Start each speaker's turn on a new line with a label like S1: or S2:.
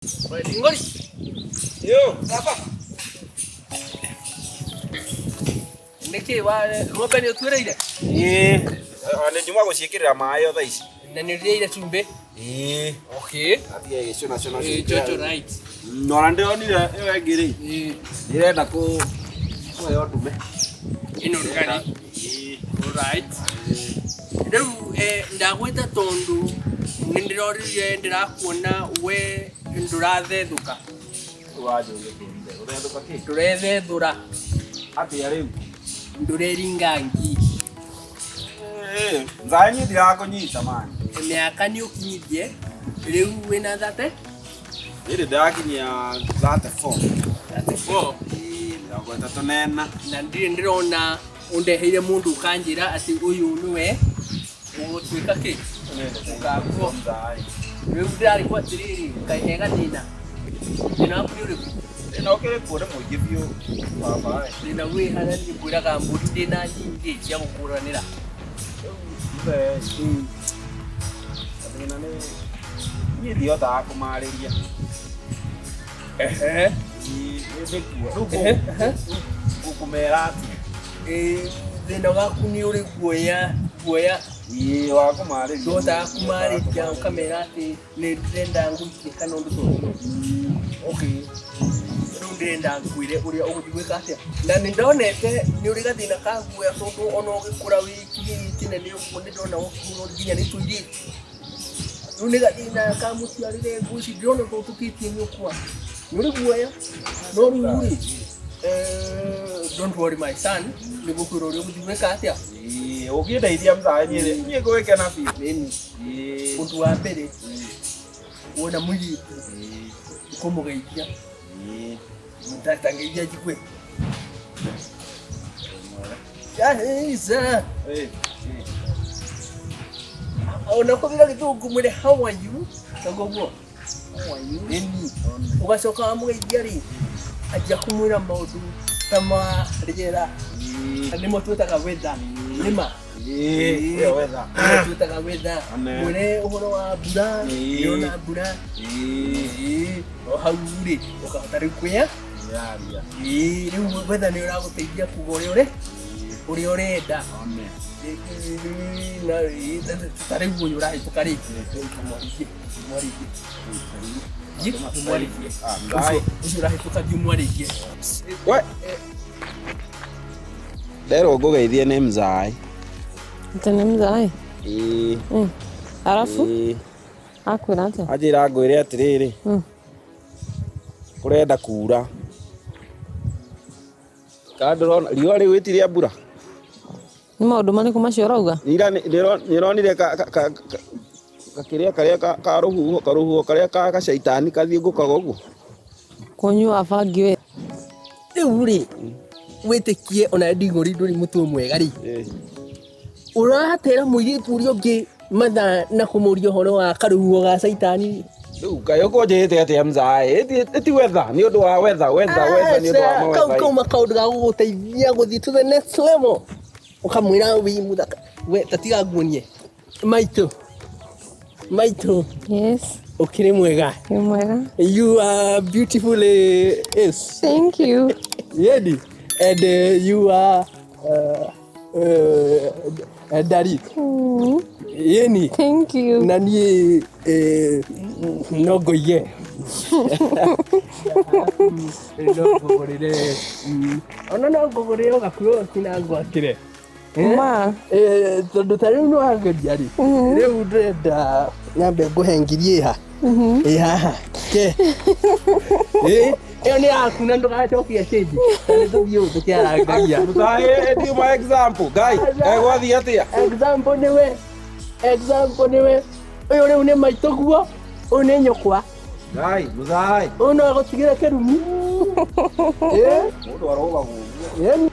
S1: Ngori.
S2: Yo, apa?
S1: Niki wa ng'ombe ni utwireire?
S2: Ane juma guciikirira mai o thaici.
S1: Na ni rĩire tumbe? Okay.
S2: Atige gicuna cuna.
S1: Jojo right.
S2: No ndionire iyo engiri. Ndirenda ku yo ndume.
S1: Ino rugari. Alright. Rĩu ndagwĩta tondu nindirorire ndirakuona we ndurathethuka. Turethethura.
S2: Atia riu.
S1: Ndureringangi.
S2: Nzanyi ndirakunyita mani.
S1: Miaka ni ukinyithie riu wina thate?
S2: Iri ndakinyia 34.
S1: 34.
S2: Ndagweta tunena.
S1: Na ndirona undeheire mundu ukanjira ati uyu niwe ugutwika ki ukagwo riu ndari kwa tiriri kaihega thina thina waku ni uriku
S2: Ino kiri kuone muingi biu baba
S1: thina wi haria ndikwiraga mburi ndina nyingi cia gukuranira
S2: thina ni ndiothaga kumariria gukumera ati
S1: thina waku ni uri guoya
S2: wa kumariria
S1: ndothaga kumariria ukamera ati ni ndenda nguikie kana undu tu ndenda ngwire uria uguthi gwika atia na ni ndonete ni uri gathina ka guoya tondu ona ugikura wiki kinene uguo ni ndona ukuro nginya ni tuiri riu ni gathina ka muciarire nguci ndona tutukitie nyukwa ni uri guoya no riu don't worry my son ni gukwira uria uguthi gwika atia
S2: ukindeithia mthani ni ngwikena biu
S1: undu wa mbere wona muiritu kumugeithia mutatangeithia jikwe Isa ona kubira githungu mwire how are you kagogo how are you eni ugacoka wamugeithia ri ajia kumwira maundu tama rĩera nimo twitaga weather nima
S2: weather
S1: twitaga weather mwire uhoro wa mbura yona mbura o hau ri ukahota riu kwia riu weather ni uraguteithia kuga uria urenda na tariu uyu urahituka ri ucio urahituka thiumwarikie
S2: Lero ngugeithie ni mzai.
S3: Tene mzai? Arafu? Akwira atia?
S2: Ajira ngwire atiriri. Kurenda kura. Kandorona riua riu itiria mbura.
S3: Ni maundu mariku macio urauga?
S2: Nironire kakiria karia ka ruhuho karia ka shaitani kathiungukaga uguo.
S1: Kunyua bangi we. Riu ri witikie ona ndigori nduri mutu mwega ri uratera muiritu uria ungi matha na kumuria horo wa karuhuo ga shaitani
S2: riu kayo konjete atia mzai eti weather ni undu wa weather ni undu wa weather
S1: kau kaundu ga guguteithia guthi to the next level ukamwira wi muthaka we tatiga nguonie maito
S3: Yes.
S1: ukiri mwega you are beautiful yes
S3: Thank you.
S1: Yedi and you are Dari. Yeni.
S3: Thank you.
S1: Nani nogo ye. Nogo gore. Ona nogo gore ogakuro kinangwa kire.
S3: Ma.
S1: Tondu tariu no ageriari. Riu ndenda nyambe nguhengirie ha. Haha. Ke. Iyo ni yaku na ndugacokia change. Tani tuthio tukiarangagia.
S2: Mzai ndio my example guy. Gwathi atia?
S1: Example niwe. Uyu riu ni maito guo. Uyu ni nyokwa.
S2: Guy, mzai.
S1: Uyu no agotigira kerumu.
S2: Mundu aroga guo.